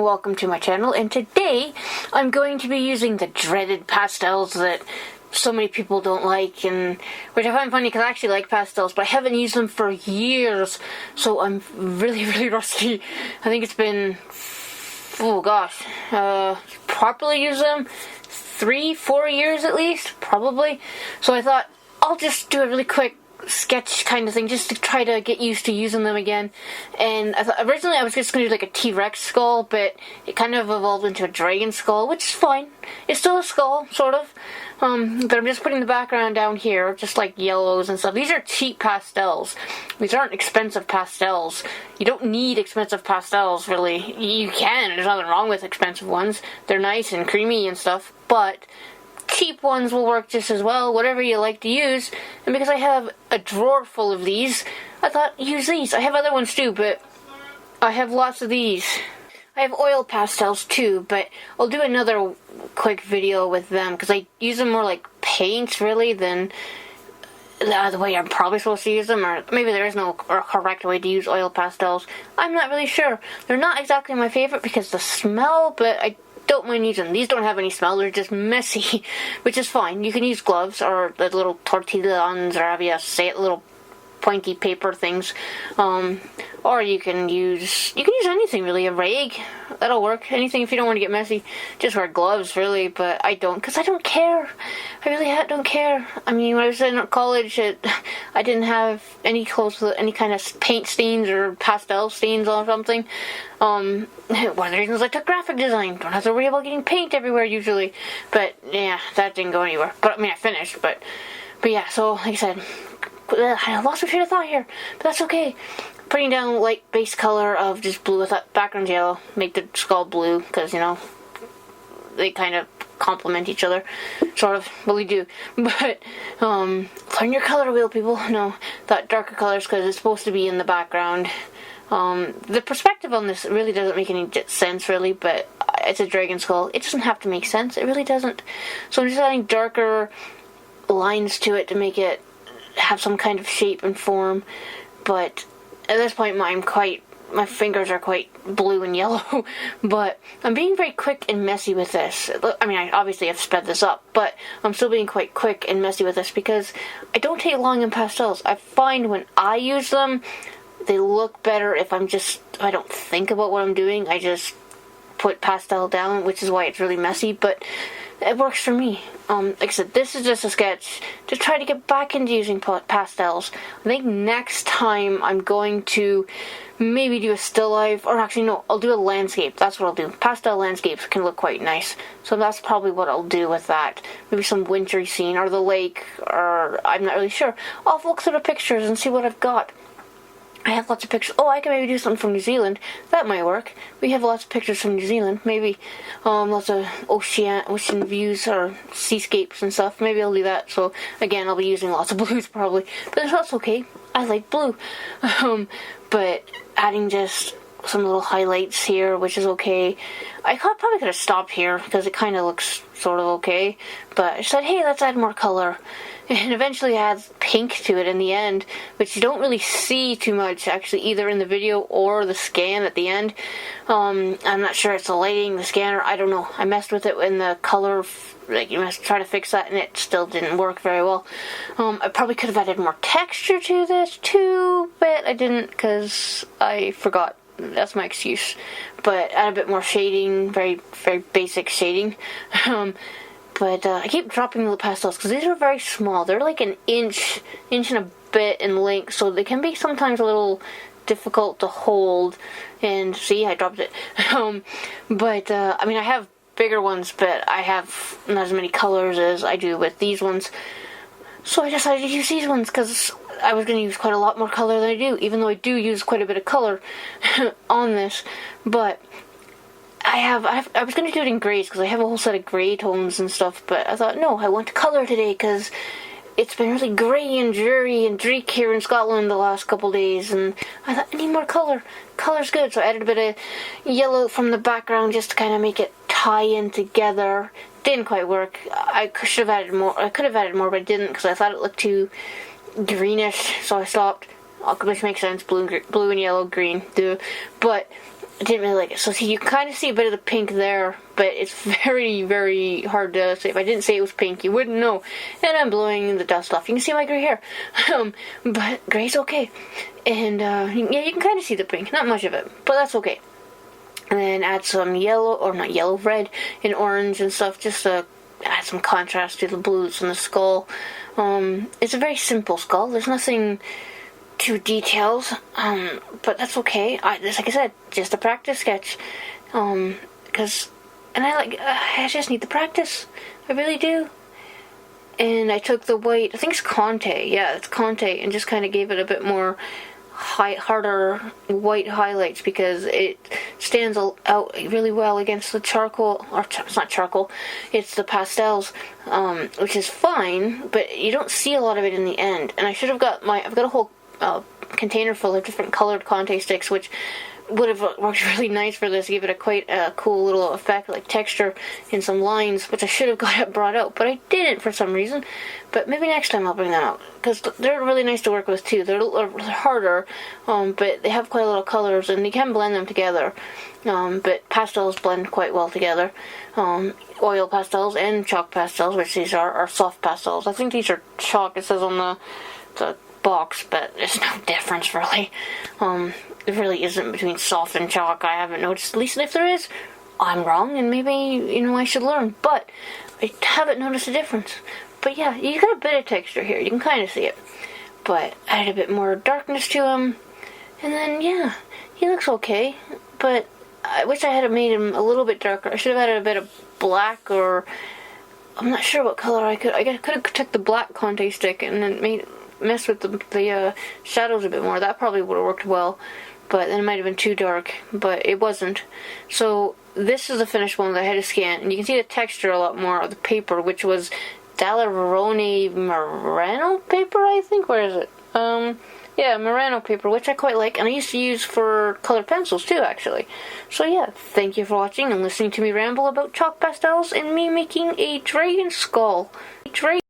welcome to my channel, and today I'm going to be using the dreaded pastels that so many people don't like, and which I find funny because I actually like pastels, but I haven't used them for years, so I'm really rusty. I think it's been, properly use them 3-4 years at least, probably. So I thought I'll just do a really quick sketch kind of thing just to try to get used to using them again. And I thought originally I was just going to do like a T-Rex skull, but it kind of evolved into a dragon skull, which is fine. It's still a skull, sort of. But I'm just putting the background down here, just like yellows and stuff. These are cheap pastels. These aren't expensive pastels. You don't need expensive pastels, really. You can, there's nothing wrong with expensive ones. They're nice and creamy and stuff, but cheap ones will work just as well, whatever you like to use. And because I have a drawer full of these, I thought, use these. I have other ones too, but I have lots of these. I have oil pastels too, but I'll do another quick video with them, because I use them more like paints, really, than the way I'm probably supposed to use them, or maybe there is no correct way to use oil pastels. I'm not really sure. They're not exactly my favorite because the smell, but I don't mind using them. These don't have any smell, they're just messy, which is fine. You can use gloves or the little tortillons, or however you say it, little pointy paper things, or you can use anything really. A rag, that'll work. Anything if you don't want to get messy. Just wear gloves, really, but I don't, because I don't care. I really don't care. I mean, when I was in college, I didn't have any clothes with any kind of paint stains or pastel stains or something. One of the reasons I took graphic design. Don't have to worry about getting paint everywhere usually. But yeah, that didn't go anywhere. But I mean, I finished. But yeah. So like I said, I lost my train of thought here, but that's okay. Putting down light base color of just blue with that background yellow. Make the skull blue, because, you know, they kind of complement each other. Sort of. Well, they do. But, learn your color wheel, people. No, that darker colors, because it's supposed to be in the background. The perspective on this really doesn't make any sense, really, but it's a dragon skull. It doesn't have to make sense. It really doesn't. So I'm just adding darker lines to it to make it have some kind of shape and form, but at this point my fingers are quite blue and yellow. But I'm being very quick and messy with this. I mean, I obviously have sped this up, but I'm still being quite quick and messy with this because I don't take long in pastels. I find when I use them, they look better if I don't think about what I'm doing. I just put pastel down, which is why it's really messy, but it works for me. Like I said, this is just a sketch to try to get back into using pastels. I think next time I'm going to maybe do a still life, or actually no, I'll do a landscape. That's what I'll do. Pastel landscapes can look quite nice, so that's probably what I'll do with that. Maybe some wintry scene, or the lake, or I'm not really sure. I'll look through the pictures and see what I've got. I have lots of pictures. Oh, I can maybe do something from New Zealand. That might work. We have lots of pictures from New Zealand. Maybe lots of ocean views or seascapes and stuff. Maybe I'll do that. So, again, I'll be using lots of blues probably. But that's okay. I like blue. But adding just some little highlights here, which is okay. I probably could have stopped here because it kind of looks sort of okay. But I said, hey, let's add more color. And eventually adds pink to it in the end, which you don't really see too much, actually, either in the video or the scan at the end. I'm not sure it's the lighting, the scanner, I don't know. I messed with it in the color, like, you must try to fix that, and it still didn't work very well. I probably could have added more texture to this, too, but I didn't, because I forgot. That's my excuse. But add a bit more shading, very basic shading. But I keep dropping the pastels because these are very small. They're like an inch and a bit in length, so they can be sometimes a little difficult to hold. And see, I dropped it. But I mean, I have bigger ones, but I have not as many colors as I do with these ones. So I decided to use these ones because I was going to use quite a lot more color than I do, even though I do use quite a bit of color on this. But I was going to do it in grays because I have a whole set of gray tones and stuff, but I thought, no, I want to color today because it's been really grey and dreary and dreek here in Scotland the last couple days, and I thought, I need more color. Color's good, so I added a bit of yellow from the background just to kind of make it tie in together. Didn't quite work. I should have added more. I could have added more, but I didn't because I thought it looked too greenish, so I stopped. which makes sense, blue and yellow, green, but I didn't really like it. So see, you kind of see a bit of the pink there, but it's very, very hard to say. If I didn't say it was pink, you wouldn't know. And I'm blowing the dust off. You can see my gray hair, but gray's okay. And yeah, you can kind of see the pink, not much of it, but that's okay. And then add some yellow, or not yellow, red and orange and stuff, just to add some contrast to the blues and the skull. It's a very simple skull. There's nothing too detailed, but that's okay. Like I said, just a practice sketch. I just need the practice. I really do. And I took the white, I think it's Conte. Yeah, it's Conte, and just kind of gave it a bit more harder white highlights because it stands out really well against the charcoal, or it's not charcoal, it's the pastels, which is fine, but you don't see a lot of it in the end. And I should have I've got a whole container full of different colored Conte sticks, which would have worked really nice for this, give it quite a cool little effect, like texture and some lines, which I should have brought out, but I didn't for some reason. But maybe next time I'll bring them out, because they're really nice to work with too. They're harder, but they have quite a lot of colors, and you can blend them together. But pastels blend quite well together. Oil pastels and chalk pastels, which these are soft pastels. I think these are chalk, it says on the box, but there's no difference really. There really isn't between soft and chalk. I haven't noticed. At least if there is, I'm wrong, and maybe I should learn. But I haven't noticed a difference. But yeah, you got a bit of texture here. You can kind of see it. But add a bit more darkness to him, and then yeah, he looks okay. But I wish I had made him a little bit darker. I should have added a bit of black, or I'm not sure what color I could. I could have took the black Conte stick and then mess with the shadows a bit more. That probably would have worked well, but then it might have been too dark, but it wasn't. So this is the finished one that I had to scan, and you can see the texture a lot more of the paper, which was Dalerone Murano paper, I think. Where is it? Yeah, Murano paper, which I quite like, and I used to use for colored pencils too, actually. So yeah, thank you for watching and listening to me ramble about chalk pastels and me making a dragon skull.